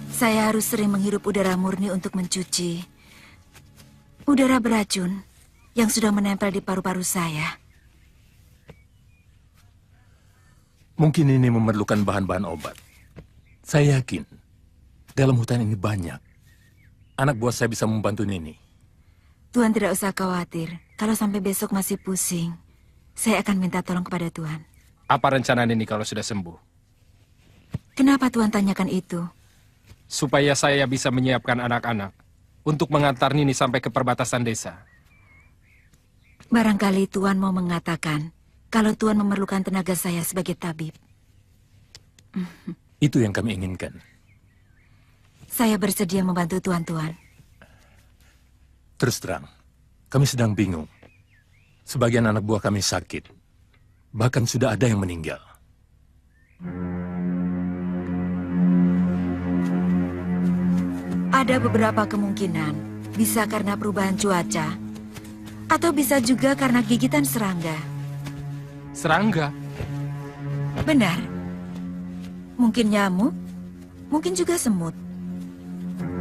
I: Saya harus sering menghirup udara murni untuk mencuci udara beracun yang sudah menempel di paru-paru saya.
U: Mungkin Nini memerlukan bahan-bahan obat. Saya yakin, dalam hutan ini banyak. Anak buah saya bisa membantu Nini.
I: Tuan tidak usah khawatir, kalau sampai besok masih pusing. Saya akan minta tolong kepada Tuan.
C: Apa rencana Nini kalau sudah sembuh?
I: Kenapa Tuan tanyakan itu?
C: Supaya saya bisa menyiapkan anak-anak untuk mengantar Nini sampai ke perbatasan desa.
I: Barangkali Tuan mau mengatakan kalau Tuan memerlukan tenaga saya sebagai tabib.
U: Itu yang kami inginkan.
I: Saya bersedia membantu Tuan-Tuan.
U: Terus terang, kami sedang bingung. Sebagian anak buah kami sakit. Bahkan sudah ada yang meninggal.
I: Ada beberapa kemungkinan. Bisa karena perubahan cuaca. Atau bisa juga karena gigitan serangga.
C: Serangga?
I: Benar. Mungkin nyamuk. Mungkin juga semut.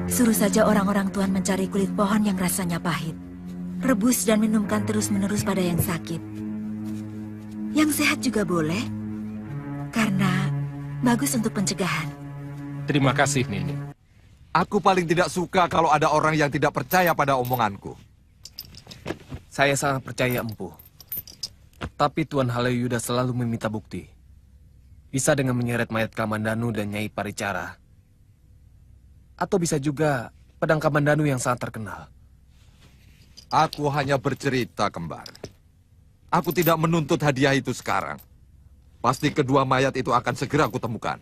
I: Suruh saja orang-orang Tuan mencari kulit pohon yang rasanya pahit. Rebus dan minumkan terus-menerus pada yang sakit. Yang sehat juga boleh, karena bagus untuk pencegahan.
C: Terima kasih, Nini.
E: Aku paling tidak suka kalau ada orang yang tidak percaya pada omonganku.
Q: Saya sangat percaya, Empu. Tapi Tuan Halayuda selalu meminta bukti. Bisa dengan menyeret mayat Kamandanu dan Nyai Paricara. Atau bisa juga pedang Kamandanu yang sangat terkenal.
E: Aku hanya bercerita, Kembar. Aku tidak menuntut hadiah itu sekarang. Pasti kedua mayat itu akan segera kutemukan.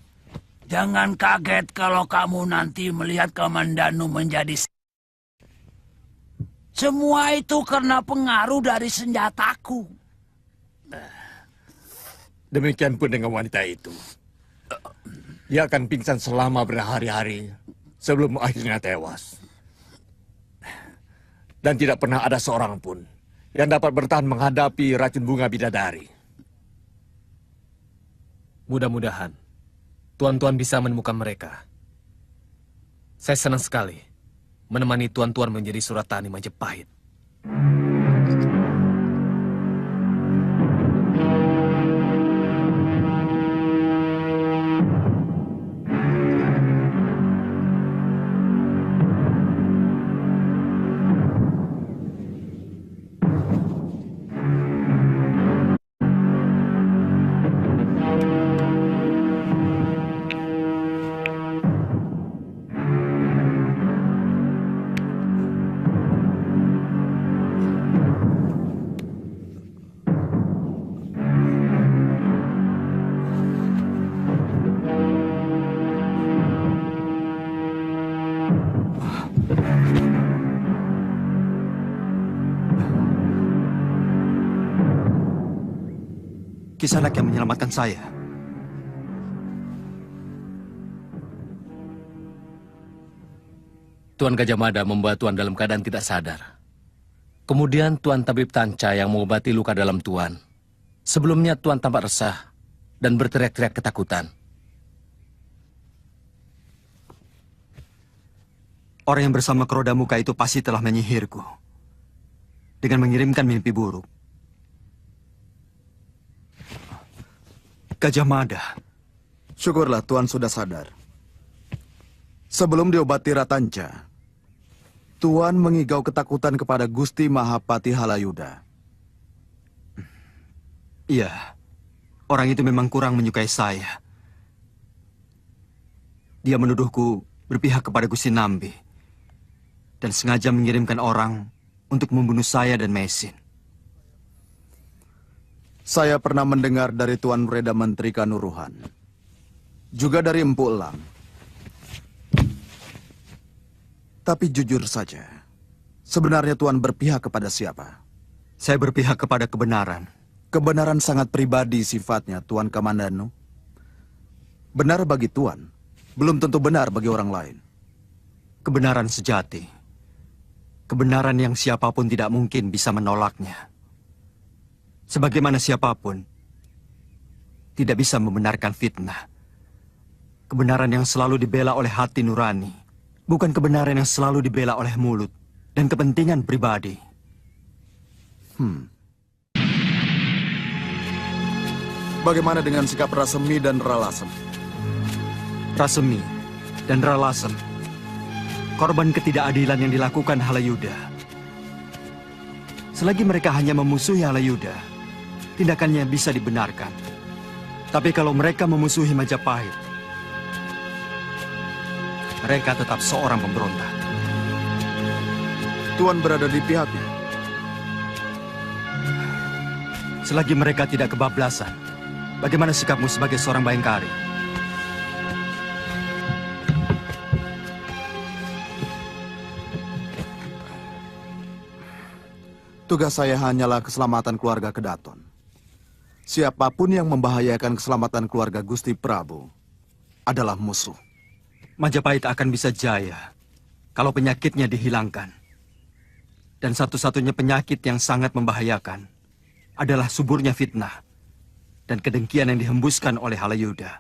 S: Jangan kaget kalau kamu nanti melihat Kamandanu menjadi... Semua itu karena pengaruh dari senjataku.
F: Demikian pun dengan wanita itu. Dia akan pingsan selama berhari-hari sebelum akhirnya tewas. Dan tidak pernah ada seorang pun yang dapat bertahan menghadapi racun bunga bidadari.
Q: Mudah-mudahan tuan-tuan bisa menemukan mereka. Saya senang sekali menemani tuan-tuan menjadi Suratani Majapahit.
J: Kisanak yang menyelamatkan saya.
Q: Tuan Gajah Mada membawa Tuan dalam keadaan tidak sadar. Kemudian Tuan Tabib Tanca yang mengobati luka dalam Tuan. Sebelumnya Tuan tampak resah dan berteriak-teriak ketakutan.
J: Orang yang bersama Keroda Muka itu pasti telah menyihirku dengan mengirimkan mimpi buruk. Gajah Mada.
H: Syukurlah Tuan sudah sadar. Sebelum diobati Ratanca, Tuan mengigau ketakutan kepada Gusti Mahapati Halayuda.
J: Iya, orang itu memang kurang menyukai saya. Dia menuduhku berpihak kepada Gusti Nambi dan sengaja mengirimkan orang untuk membunuh saya dan Mesin.
H: Saya pernah mendengar dari Tuan Reda Menteri Kanuruhan, juga dari Empu Elang. Tapi jujur saja, sebenarnya Tuan berpihak kepada siapa?
J: Saya berpihak kepada kebenaran.
H: Kebenaran sangat pribadi sifatnya, Tuan Kamandanu. Benar bagi Tuan, belum tentu benar bagi orang lain.
J: Kebenaran sejati. Kebenaran yang siapapun tidak mungkin bisa menolaknya. Sebagaimana siapapun tidak bisa membenarkan fitnah. Kebenaran yang selalu dibela oleh hati nurani, bukan kebenaran yang selalu dibela oleh mulut dan kepentingan pribadi.
H: Bagaimana dengan sikap Rasemi dan Ralasem?
J: Rasemi dan Ralasem, korban ketidakadilan yang dilakukan Halayuda. Selagi mereka hanya memusuhi Halayuda, tindakannya bisa dibenarkan. Tapi kalau mereka memusuhi Majapahit, mereka tetap seorang pemberontak.
H: Tuan berada di pihaknya.
J: Selagi mereka tidak kebablasan, bagaimana sikapmu sebagai seorang Bayangkari?
H: Tugas saya hanyalah keselamatan keluarga Kedaton. Siapapun yang membahayakan keselamatan keluarga Gusti Prabu adalah musuh.
J: Majapahit akan bisa jaya kalau penyakitnya dihilangkan. Dan satu-satunya penyakit yang sangat membahayakan adalah suburnya fitnah dan kedengkian yang dihembuskan oleh Halayuda.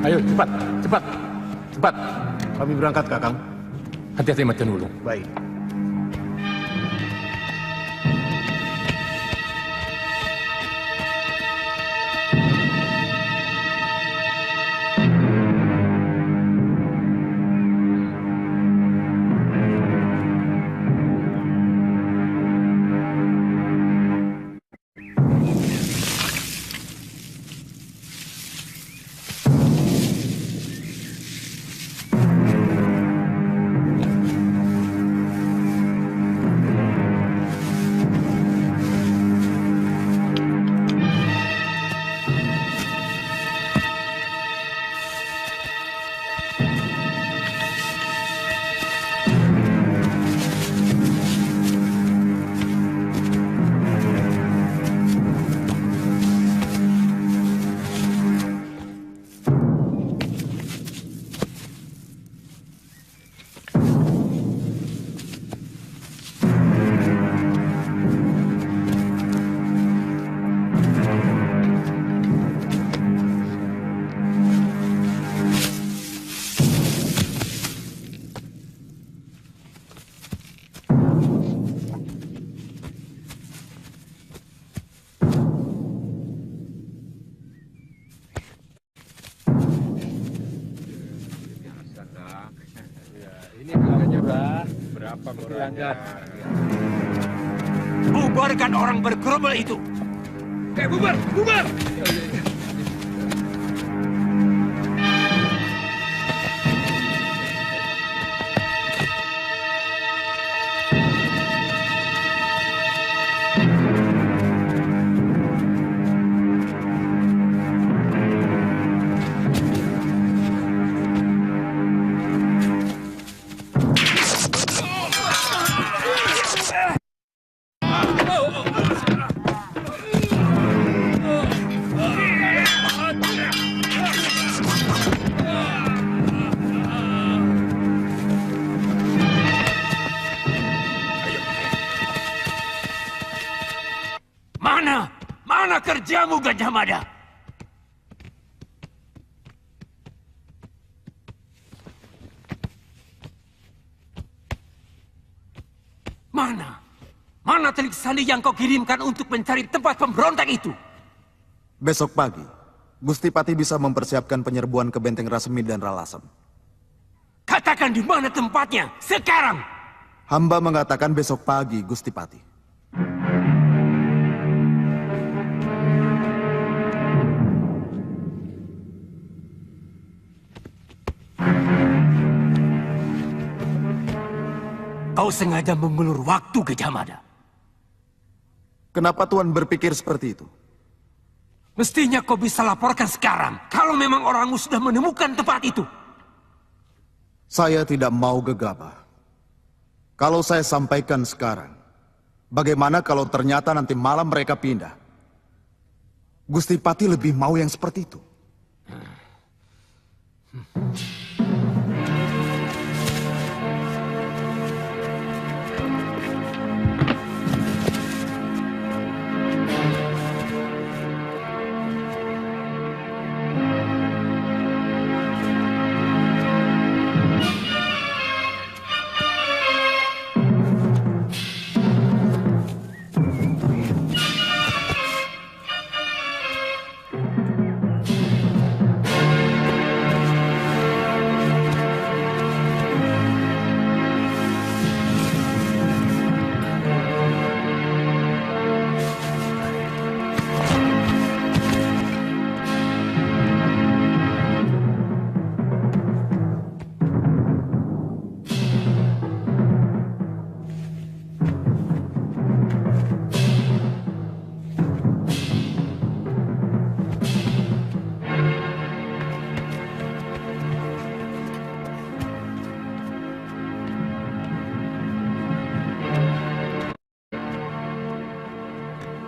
U: Ayo, cepat, cepat, cepat.
N: Kami berangkat, Kakang.
U: Hati-hati Macan Wulung.
N: Baik.
C: Berapa murahnya?
A: Bubarkan orang bergerombol itu.
N: Bubar, bubar!
A: Mana kerjamu, Gajah Mada? Mana telik sandi yang kau kirimkan untuk mencari tempat pemberontak itu?
H: Besok pagi, Gusti Pati bisa mempersiapkan penyerbuan ke benteng Rasemi dan Ralasem.
A: Katakan di mana tempatnya, sekarang!
H: Hamba mengatakan besok pagi, Gusti Pati.
A: Kau sengaja mengulur waktu, Gajah Mada.
H: Kenapa Tuan berpikir seperti itu?
A: Mestinya kau bisa laporkan sekarang, kalau memang orangmu sudah menemukan tempat itu.
H: Saya tidak mau gegabah. Kalau saya sampaikan sekarang, bagaimana kalau ternyata nanti malam mereka pindah? Gusti Pati lebih mau yang seperti itu.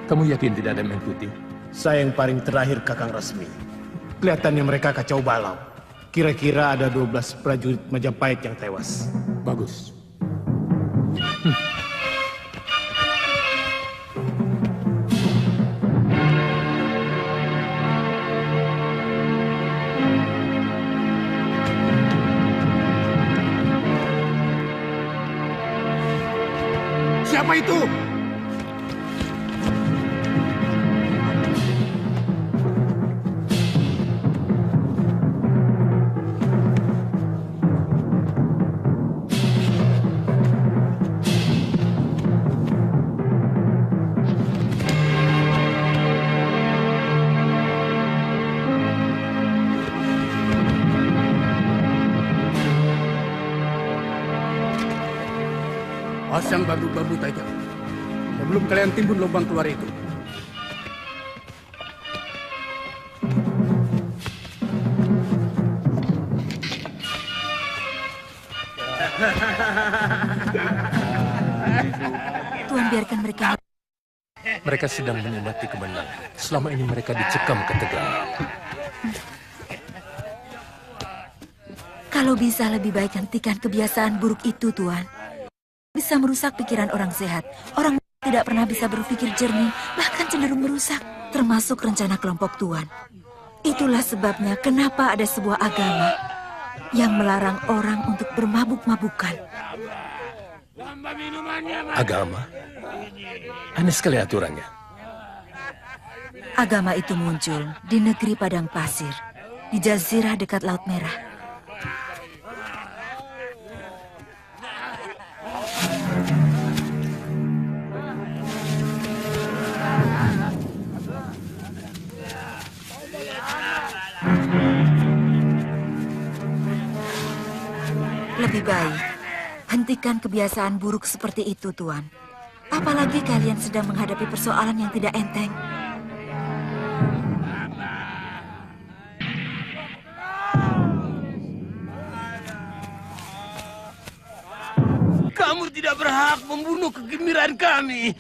U: Kamu yakin tidak ada yang mengikuti?
M: Saya yang paling terakhir, Kakang Rasmi. Kelihatannya mereka kacau balau. Kira-kira ada 12 prajurit Majapahit yang tewas.
U: Bagus.
N: Siapa itu?
B: Pasang bambu-bambu tajam sebelum kalian timbun lubang keluar itu.
I: Tuan, biarkan mereka.
U: Mereka sedang menikmati kemenangan. Selama ini mereka dicekam ke Tegal.
I: Kalau bisa lebih baik hentikan kebiasaan buruk itu, Tuan. Bisa merusak pikiran orang sehat. Orang tidak pernah bisa berpikir jernih, bahkan cenderung merusak, termasuk rencana kelompok Tuan. Itulah sebabnya kenapa ada sebuah agama yang melarang orang untuk bermabuk-mabukan.
U: Agama? Aneh sekali aturannya.
I: Agama itu muncul di negeri padang pasir, di jazirah dekat Laut Merah. Lebih baik hentikan kebiasaan buruk seperti itu, Tuan. Apalagi kalian sedang menghadapi persoalan yang tidak enteng.
S: Kamu tidak berhak membunuh kegembiraan kami.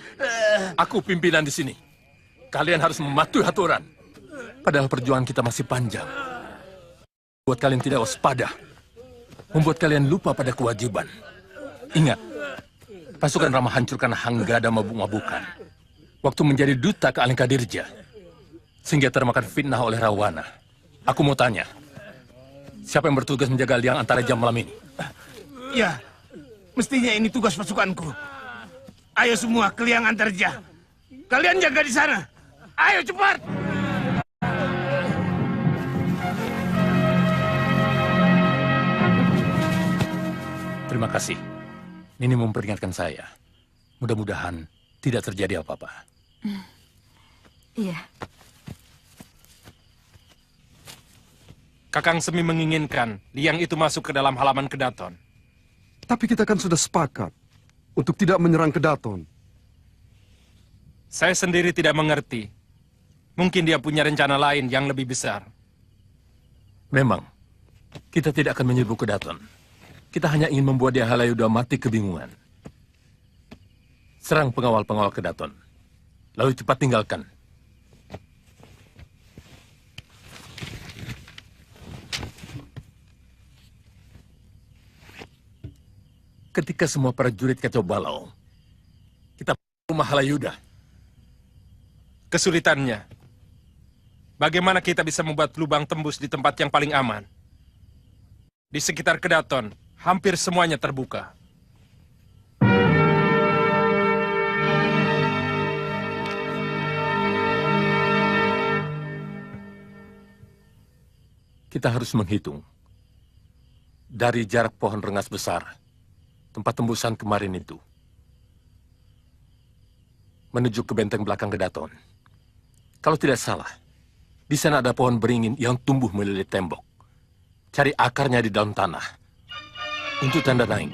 U: Aku pimpinan di sini. Kalian harus mematuhi aturan. Padahal perjuangan kita masih panjang. Buat kalian tidak waspada. Membuat kalian lupa pada kewajiban. Ingat, pasukan Rama hancur karena hangga dan mabuk-mabukan. Waktu menjadi duta ke Alengkadirja. Sehingga termakan fitnah oleh Rawana. Aku mau tanya, siapa yang bertugas menjaga liang antara jam malam ini?
S: Ya, mestinya ini tugas pasukanku. Ayo semua ke liang Antarja. Kalian jaga di sana. Ayo cepat.
U: Terima kasih. Nini memperingatkan saya. Mudah-mudahan tidak terjadi apa-apa.
I: Iya.
C: Kakang Semi menginginkan liang itu masuk ke dalam halaman Kedaton.
G: Tapi kita kan sudah sepakat untuk tidak menyerang Kedaton.
C: Saya sendiri tidak mengerti. Mungkin dia punya rencana lain yang lebih besar.
U: Memang, kita tidak akan menyerbu Kedaton. Kita hanya ingin membuat dia Halayuda mati kebingungan. Serang pengawal-pengawal Kedaton. Lalu cepat tinggalkan. Ketika semua prajurit kacau balau, kita rumah Halayuda.
C: Kesulitannya, bagaimana kita bisa membuat lubang tembus di tempat yang paling aman? Di sekitar Kedaton, hampir semuanya terbuka.
U: Kita harus menghitung. Dari jarak pohon rengas besar, tempat tembusan kemarin itu, menuju ke benteng belakang Kedaton. Kalau tidak salah, di sana ada pohon beringin yang tumbuh melilit tembok. Cari akarnya di dalam tanah. Untuk tanda naik.